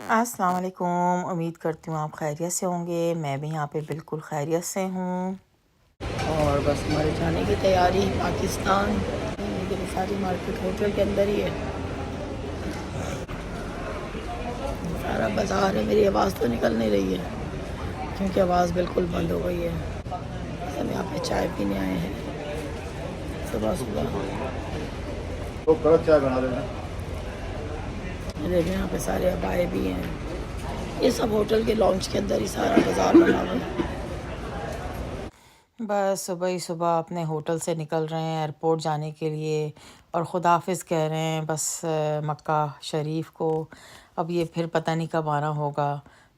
अस्सलाम वालेकुम। उम्मीद करती हूँ आप खैरियत से होंगे। मैं भी यहाँ पे बिल्कुल खैरियत से हूँ और बस हमारे जाने की तैयारी पाकिस्तान। ये सारी मार्केट होटल के अंदर ही है, सारा बाज़ार है। मेरी आवाज़ तो निकल नहीं रही है क्योंकि आवाज़ बिल्कुल बंद हो गई है। हम यहाँ पे चाय पीने आए हैं सुबह सुबह। तो कड़क चाय बना देना। ये देखिए यहाँ पे सारे अबाए भी हैं। ये सब होटल के लॉन्च के अंदर ही सारा बाज़ार बना हुआ है। बस सुबह ही सुबह अपने होटल से निकल रहे हैं एयरपोर्ट जाने के लिए और खुदाफिज कह रहे हैं बस मक्का शरीफ को। अब ये फिर पता नहीं कब आना होगा।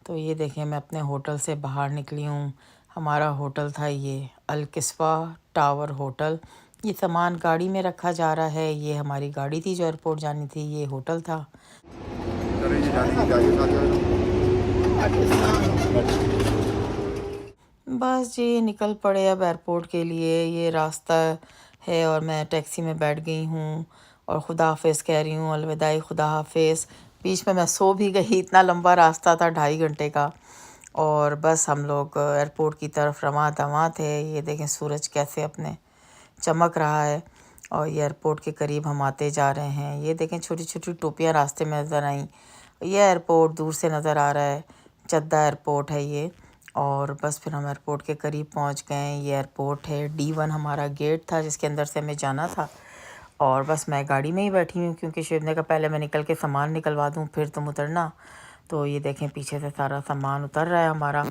तो ये देखें मैं अपने होटल से बाहर निकली हूँ। हमारा होटल था ये अल किस्वा टावर होटल। ये सामान गाड़ी में रखा जा रहा है। ये हमारी गाड़ी थी जो एयरपोर्ट जानी थी, ये होटल था। करेंगे जाने की गाड़ी उठा पाकिस्तान बस जी निकल पड़े अब एयरपोर्ट के लिए। ये रास्ता है और मैं टैक्सी में बैठ गई हूँ और खुदा हाफिज़ कह रही हूँ, अलविदाई खुदा हाफिज़। बीच में मैं सो भी गई, इतना लंबा रास्ता था 2.5 घंटे का। और बस हम लोग एयरपोर्ट की तरफ रवां दवां थे। ये देखें सूरज कैसे अपने चमक रहा है और ये एयरपोर्ट के करीब हम आते जा रहे हैं। ये देखें छोटी छोटी टोपियाँ रास्ते में नज़र आई। ये एयरपोर्ट दूर से नज़र आ रहा है, जद्दा एयरपोर्ट है ये। और बस फिर हम एयरपोर्ट के करीब पहुंच गए। ये एयरपोर्ट है, D1 हमारा गेट था जिसके अंदर से हमें जाना था। और बस मैं गाड़ी में ही बैठी हूँ क्योंकि शिव ने कहा पहले मैं निकल के सामान निकलवा दूँ फिर तुम उतरना। तो ये देखें पीछे से सारा सामान उतर रहा है हमारा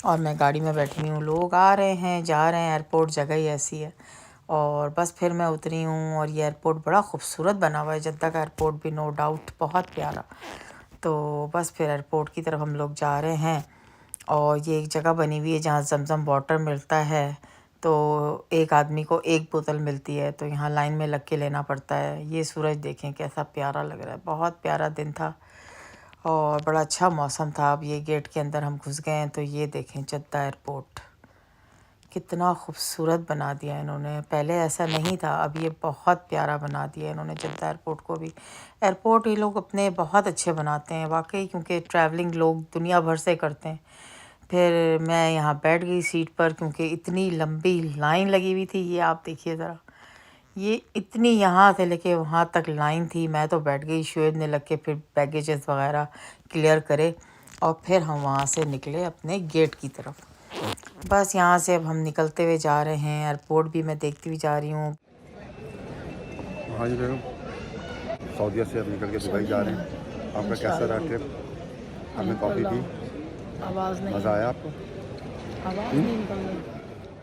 और मैं गाड़ी में बैठी हूँ। लोग आ रहे हैं जा रहे हैं, एयरपोर्ट जगह ही ऐसी है। और बस फिर मैं उतरी हूँ और ये एयरपोर्ट बड़ा खूबसूरत बना हुआ है, जद्दा का एयरपोर्ट भी नो डाउट बहुत प्यारा। तो बस फिर एयरपोर्ट की तरफ हम लोग जा रहे हैं और ये एक जगह बनी हुई है जहाँ जमजम वाटर मिलता है। तो एक आदमी को एक बोतल मिलती है, तो यहाँ लाइन में लग के लेना पड़ता है। ये सूरज देखें कैसा प्यारा लग रहा है, बहुत प्यारा दिन था और बड़ा अच्छा मौसम था। अब ये गेट के अंदर हम घुस गए हैं तो ये देखें जद्दा एयरपोर्ट कितना खूबसूरत बना दिया इन्होंने। पहले ऐसा नहीं था, अब ये बहुत प्यारा बना दिया इन्होंने जद्दा एयरपोर्ट को भी। एयरपोर्ट ये लोग अपने बहुत अच्छे बनाते हैं वाकई, क्योंकि ट्रैवलिंग लोग दुनिया भर से करते हैं। फिर मैं यहाँ बैठ गई सीट पर क्योंकि इतनी लंबी लाइन लगी हुई थी। ये आप देखिए ज़रा, ये इतनी यहाँ से लेके वहाँ तक लाइन थी। मैं तो बैठ गई, शुएब ने लग के फिर बैगेजेस वगैरह क्लियर करे और फिर हम वहाँ से निकले अपने गेट की तरफ। बस यहाँ से अब हम निकलते हुए जा रहे हैं। एयरपोर्ट भी मैं देखती हुई जा रही हूँ। हाँ जी बेगम, सऊदीया से अब निकल के दुबई जा रहे हैं। आपका कैसा रहा ट्रिप? आपने कॉफ़ी पी? आवाज़ नहीं, मज़ा आया आपको? आवाज़ नहीं निकल रही।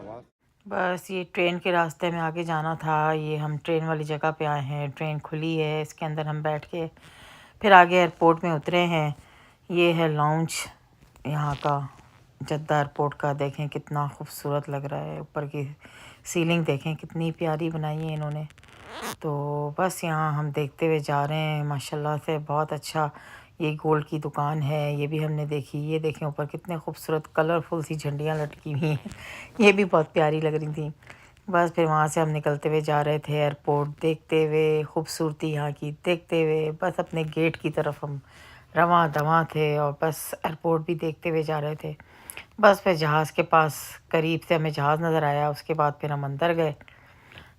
आवाज़ बस ये ट्रेन के रास्ते में आगे जाना था। ये हम ट्रेन वाली जगह पे आए हैं, ट्रेन खुली है, इसके अंदर हम बैठ के फिर आगे एयरपोर्ट में उतरे हैं। ये है लॉन्च यहाँ का, जद्दा एयरपोर्ट का। देखें कितना खूबसूरत लग रहा है, ऊपर की सीलिंग देखें कितनी प्यारी बनाई है इन्होंने। तो बस यहाँ हम देखते हुए जा रहे हैं, माशाल्लाह से बहुत अच्छा। ये गोल्ड की दुकान है, ये भी हमने देखी। ये देखें ऊपर कितने खूबसूरत कलरफुल सी झंडियाँ लटकी हुई हैं ये भी बहुत प्यारी लग रही थी। बस फिर वहाँ से हम निकलते हुए जा रहे थे, एयरपोर्ट देखते हुए, खूबसूरती यहाँ की देखते हुए। बस अपने गेट की तरफ हम रवां दवां थे और बस एयरपोर्ट भी देखते हुए जा रहे थे। बस फिर जहाज़ के पास करीब से हमें जहाज़ नज़र आया, उसके बाद फिर हम अंदर गए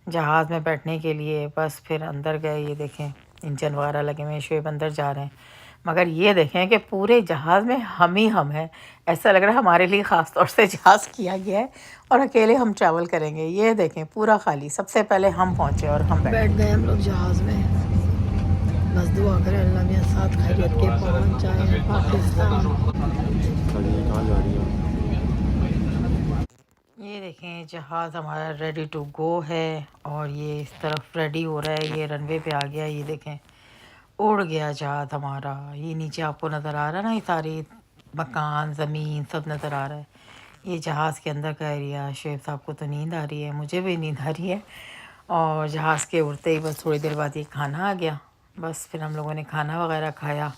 जहाज़ में बैठने के लिए। बस फिर अंदर गए, ये देखें इंजन वगैरह लगे हुए हैं, शुएब अंदर जा रहे हैं। मगर ये देखें कि पूरे जहाज़ में हम ही हम हैं। ऐसा लग रहा है हमारे लिए ख़ास तौर से जहाज़ किया गया है और अकेले हम ट्रैवल करेंगे। ये देखें पूरा खाली, सबसे पहले हम पहुँचे और हम बैठ गए हम लोग जहाज़ में। बस दुआ करें अल्लाह ने साथ खैरियत के पहुँच जाए पाकिस्तान। कहाँ जा रही है? ये देखें जहाज़ हमारा रेडी टू गो है और ये इस तरफ रेडी हो रहा है। ये रनवे पे आ गया, ये देखें उड़ गया जहाज़ हमारा। ये नीचे आपको नज़र आ रहा है ना, ये सारी मकान ज़मीन सब नज़र आ रहा है। ये जहाज़ के अंदर का एरिया। शेख साहब को तो नींद आ रही है, मुझे भी नींद आ रही है। और जहाज़ के उड़ते ही बस थोड़ी देर बाद ये खाना आ गया। बस फिर हम लोगों ने खाना वगैरह खाया।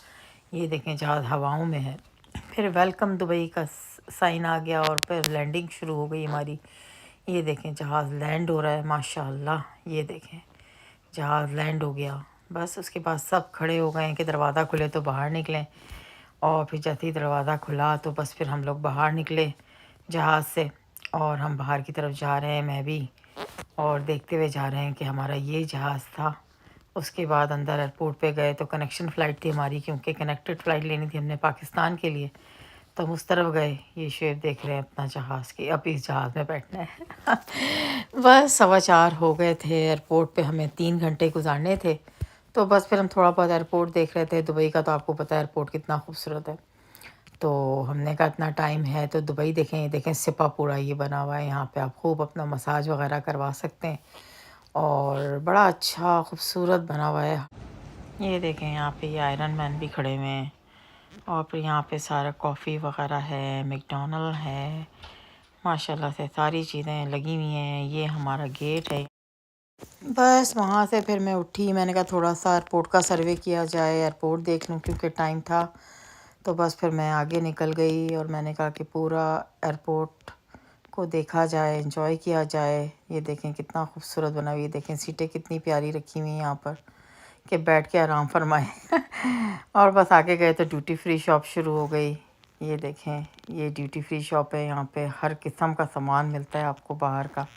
ये देखें जहाज़ हवाओं में है। फिर वेलकम दुबई का साइन आ गया और फिर लैंडिंग शुरू हो गई हमारी। ये देखें जहाज़ लैंड हो रहा है माशाल्लाह। ये देखें जहाज़ लैंड हो गया। बस उसके बाद सब खड़े हो गए हैं कि दरवाज़ा खुले तो बाहर निकलें। और फिर जैसे ही दरवाज़ा खुला तो बस फिर हम लोग बाहर निकले जहाज़ से, और हम बाहर की तरफ जा रहे हैं, मैं भी, और देखते हुए जा रहे हैं कि हमारा ये जहाज़ था। उसके बाद अंदर एयरपोर्ट पे गए तो कनेक्शन फ़्लाइट थी हमारी, क्योंकि कनेक्टेड फ़्लाइट लेनी थी हमने पाकिस्तान के लिए, तो हम उस तरफ गए। ये शेप देख रहे हैं अपना जहाज़ की, अब इस जहाज़ में बैठना है। बस 4:15 हो गए थे एयरपोर्ट पे, हमें 3 घंटे गुजारने थे। तो बस फिर हम थोड़ा बहुत एयरपोर्ट देख रहे थे। दुबई का तो आपको पता है एयरपोर्ट कितना खूबसूरत है। तो हमने कहा इतना टाइम है तो दुबई देखें। ये देखें सिपा पूरा ये बना हुआ है, यहाँ पे आप खूब अपना मसाज वगैरह करवा सकते हैं, और बड़ा अच्छा खूबसूरत बना हुआ है। ये देखें यहाँ पे ये आयरन मैन भी खड़े हुए हैं, और फिर यहाँ पे सारा कॉफ़ी वगैरह है, मैकडॉनल्ड है, माशाल्लाह से सारी चीज़ें लगी हुई हैं। ये हमारा गेट है। बस वहाँ से फिर मैं उठी, मैंने कहा थोड़ा सा एयरपोर्ट का सर्वे किया जाए, एयरपोर्ट देख लूँ, क्योंकि टाइम था। तो बस फिर मैं आगे निकल गई और मैंने कहा कि पूरा एयरपोर्ट को देखा जाए, एंजॉय किया जाए। ये देखें कितना खूबसूरत बना हुआ, ये देखें सीटें कितनी प्यारी रखी हुई हैं यहाँ पर कि बैठ के आराम फरमाएं। और बस आगे गए तो ड्यूटी फ्री शॉप शुरू हो गई। ये देखें ये ड्यूटी फ्री शॉप है, यहाँ पे हर किस्म का सामान मिलता है आपको बाहर का।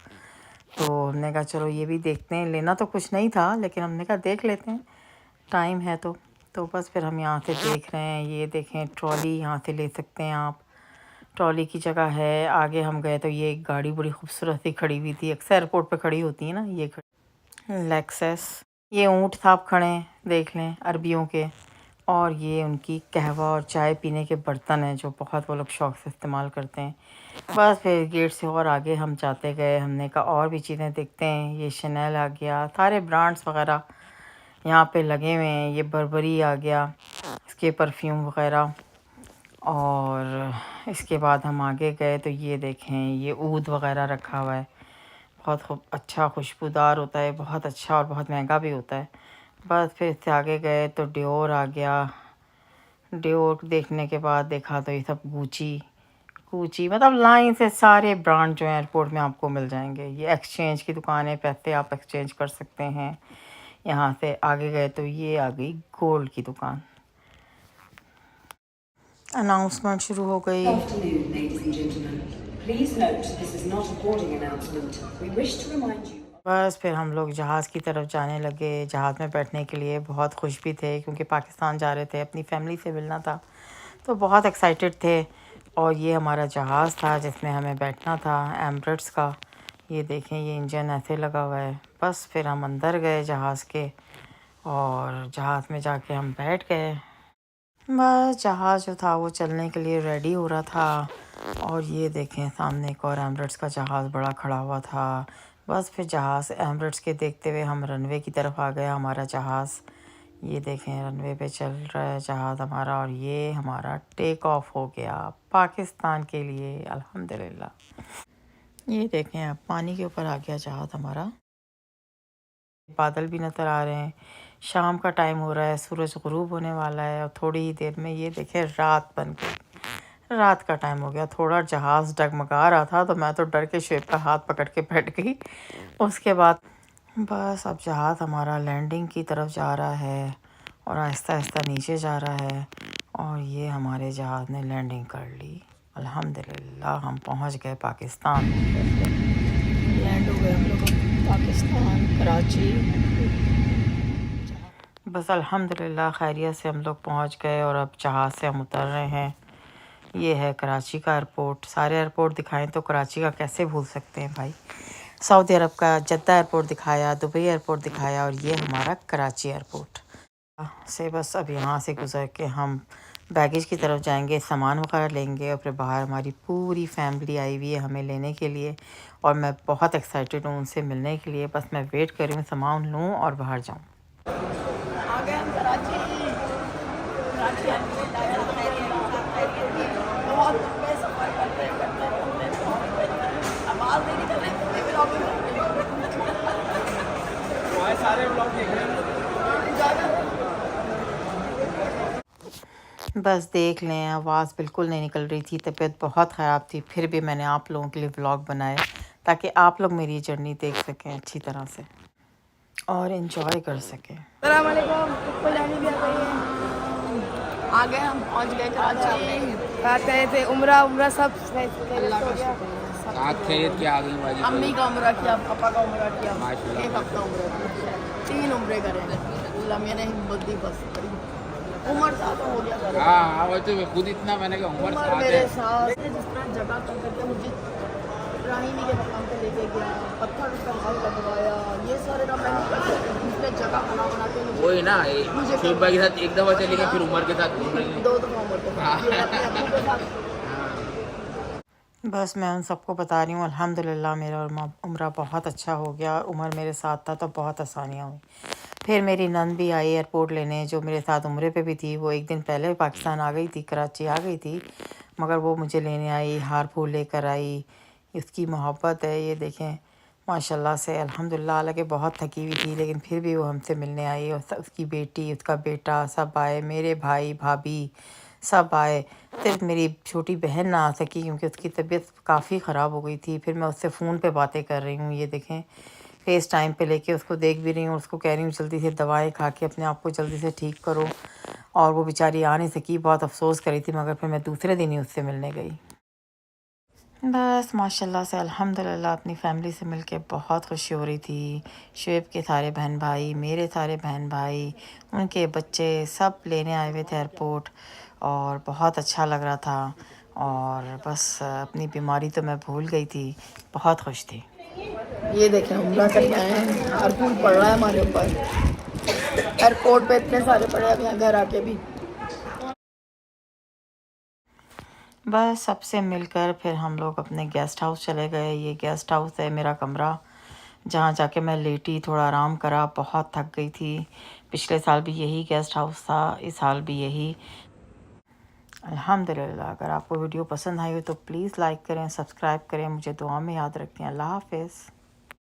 तो हमने कहा चलो ये भी देखते हैं, लेना तो कुछ नहीं था लेकिन हमने कहा देख लेते हैं, टाइम है तो बस फिर हम यहाँ से देख रहे हैं। ये देखें ट्रॉली यहाँ से ले सकते हैं आप, ट्रॉली की जगह है। आगे हम गए तो ये एक गाड़ी बड़ी खूबसूरत सी खड़ी हुई थी, अक्सर एयरपोर्ट पे खड़ी होती है ना, ये लेक्सस। ये ऊँट था, आप खड़े हैं देख लें, अरबियों के। और ये उनकी कहवा और चाय पीने के बर्तन हैं जो बहुत वो लोग शौक़ से इस्तेमाल करते हैं। बस फिर गेट से और आगे हम जाते गए, हमने कहा और भी चीज़ें देखते हैं। ये शनेल आ गया, सारे ब्रांड्स वगैरह यहाँ पे लगे हुए हैं। ये बर्बरी आ गया, इसके परफ्यूम वगैरह। और इसके बाद हम आगे गए तो ये देखें ये ऊद वगैरह रखा हुआ है, बहुत खूब अच्छा खुशबूदार होता है, बहुत अच्छा और बहुत महंगा भी होता है। बस फिर इससे आगे गए तो डियोर आ गया। डियोर देखने के बाद देखा तो ये सब गुची मतलब लाइन से सारे ब्रांड जो हैं एयरपोर्ट में आपको मिल जाएंगे। ये एक्सचेंज की दुकान है, पैसे आप एक्सचेंज कर सकते हैं। यहाँ से आगे गए तो ये आ गई गोल्ड की दुकान। अनाउंसमेंट शुरू हो गई। Good afternoon, ladies and gentlemen. Please note this is not a boarding announcement. We wish to remind you. बस फिर हम लोग जहाज़ की तरफ जाने लगे। जहाज़ में बैठने के लिए बहुत खुश भी थे, क्योंकि पाकिस्तान जा रहे थे, अपनी फैमिली से मिलना था, तो बहुत एक्साइटेड थे। और ये हमारा जहाज़ था जिसमें हमें बैठना था, एमरेट्स का। ये देखें ये इंजन ऐसे लगा हुआ है। बस फिर हम अंदर गए जहाज़ के, और जहाज़ में जाके हम बैठ गए। बस जहाज़ जो था वो चलने के लिए रेडी हो रहा था। और ये देखें सामने एक और एमरेट्स का जहाज़ बड़ा खड़ा हुआ था। बस फिर जहाज़ एमरेट्स के देखते हुए हम रनवे की तरफ आ गया हमारा जहाज़। ये देखें रनवे पे चल रहा है जहाज़ हमारा, और ये हमारा टेक ऑफ हो गया पाकिस्तान के लिए, अल्हम्दुलिल्लाह। ये देखें अब पानी के ऊपर आ गया जहाज़ हमारा। बादल भी नज़र आ रहे हैं, शाम का टाइम हो रहा है, सूरज गुरूब होने वाला है, और थोड़ी ही देर में ये देखें रात बन गई। रात का टाइम हो गया, थोड़ा जहाज़ डगमगा रहा था तो मैं तो डर के शेप का हाथ पकड़ के बैठ गई। उसके बाद बस अब जहाज़ हमारा लैंडिंग की तरफ जा रहा है, और आहिस्ता आहिस्ता नीचे जा रहा है। और ये हमारे जहाज़ ने लैंडिंग कर ली, अल्हम्दुलिल्लाह हम पहुंच गए पाकिस्तान। लैंड हो गए हम लोग पाकिस्तान, कराची। बस अल्हम्दुलिल्लाह खैरियत से हम लोग पहुंच गए, और अब जहाज़ से हम उतर रहे हैं। ये है कराची का एयरपोर्ट। सारे एयरपोर्ट दिखाएं तो कराची का कैसे भूल सकते हैं भाई। सऊदी अरब का जद्दा एयरपोर्ट दिखाया, दुबई एयरपोर्ट दिखाया, और ये हमारा कराची एयरपोर्ट से बस अब यहाँ से गुजर के हम बैगेज की तरफ जाएंगे, सामान वगैरह लेंगे, और फिर बाहर हमारी पूरी फैमिली आई हुई है हमें लेने के लिए, और मैं बहुत एक्साइटेड हूँ उनसे मिलने के लिए। बस मैं वेट कर रही हूँ सामान लूँ और बाहर जाऊँ। आ गए हम कराची। बहुत लंबे सफ़र करते आवाज़ नहीं निकल रही, सारे व्लॉग देख रहे हैं। बस देख लें, आवाज़ बिल्कुल नहीं निकल रही थी, तबीयत बहुत ख़राब थी, फिर भी मैंने आप लोगों के लिए व्लॉग बनाए ताकि आप लोग मेरी जर्नी देख सकें अच्छी तरह से और एंजॉय कर सकें। आ गए, हम पहुंच गए कराची। रात गए थे उम्रा सब अल्लाह का शुक्र है, सब साथ खैरियत के आ गई वाजी। अम्मी का उम्रा किया, पापा का उम्रा किया, माशाल्लाह। एक हफ्ता उम्रा किया, 3 उम्रे करे। अल्लाह मैंने हिम्मत दी, बस उम्र साथ हो गया करे। हाँ वो तो खुद इतना मैंने कहा उम्र उम्र साथ मेरे है। साथ जिस तरह जगह कर करके मुझे राहिनी के मकाम पे लेके गया, पत्थर उसका घर लगवाया, ये सारे काम मैं नहीं कर सकती, इसलिए जगह बना के मुझे वही ना, मुझे शोएब भाई के साथ एक दफ़ा चली गई, फिर उमर के साथ घूम रही है। 2 दफ़ा उम्र के साथ, ये अपने अब्बू के साथ। बस मैं उन सबको बता रही हूँ अल्हम्दुलिल्लाह मेरा उम्रा बहुत अच्छा हो गया। उमर मेरे साथ था तो बहुत आसानियाँ हुई। फिर मेरी नंद भी आई एयरपोर्ट लेने, जो मेरे साथ उम्रे पे भी थी। वो एक दिन पहले पाकिस्तान आ गई थी, कराची आ गई थी, मगर वो मुझे लेने आई, हार फूल लेकर आई। इसकी मोहब्बत है, ये देखें माशाल्लाह से अल्हम्दुलिल्लाह। हालांकि बहुत थकी हुई थी लेकिन फिर भी वो हमसे मिलने आई, और उसकी बेटी, उसका बेटा सब आए, मेरे भाई भाभी सब आए। सिर्फ मेरी छोटी बहन ना आ सकी क्योंकि उसकी तबीयत काफ़ी ख़राब हो गई थी। फिर मैं उससे फ़ोन पे बातें कर रही हूँ, ये देखें फेस टाइम पे लेके उसको देख भी रही हूँ, उसको कह रही हूँ जल्दी से दवाएं खा के अपने आप को जल्दी से ठीक करो। और वो बेचारी आ नहीं सकी, बहुत अफसोस करी थी, मगर फिर मैं दूसरे दिन ही उससे मिलने गई। बस माशाल्लाह से अल्हम्दुलिल्लाह अपनी फ़ैमिली से मिलके बहुत खुशी हो रही थी। शुएब के सारे बहन भाई, मेरे सारे बहन भाई, उनके बच्चे सब लेने आए हुए थे एयरपोर्ट, और बहुत अच्छा लग रहा था। और बस अपनी बीमारी तो मैं भूल गई थी, बहुत खुश थी। ये देखें उम्रा करके आए हैं, हारपूल पड़ रहा है हमारे ऊपर, एयरपोर्ट पे इतने सारे पड़े अब यहाँ घर आके भी। बस सबसे मिलकर फिर हम लोग अपने गेस्ट हाउस चले गए। ये गेस्ट हाउस है मेरा कमरा, जहाँ जाके मैं लेटी, थोड़ा आराम करा, बहुत थक गई थी। पिछले साल भी यही गेस्ट हाउस था, इस साल भी यही। अल्हम्दुलिल्लाह। अगर आपको वीडियो पसंद आई हो तो प्लीज़ लाइक करें, सब्सक्राइब करें, मुझे दुआ में याद रखें। अल्लाह हाफ़िज़।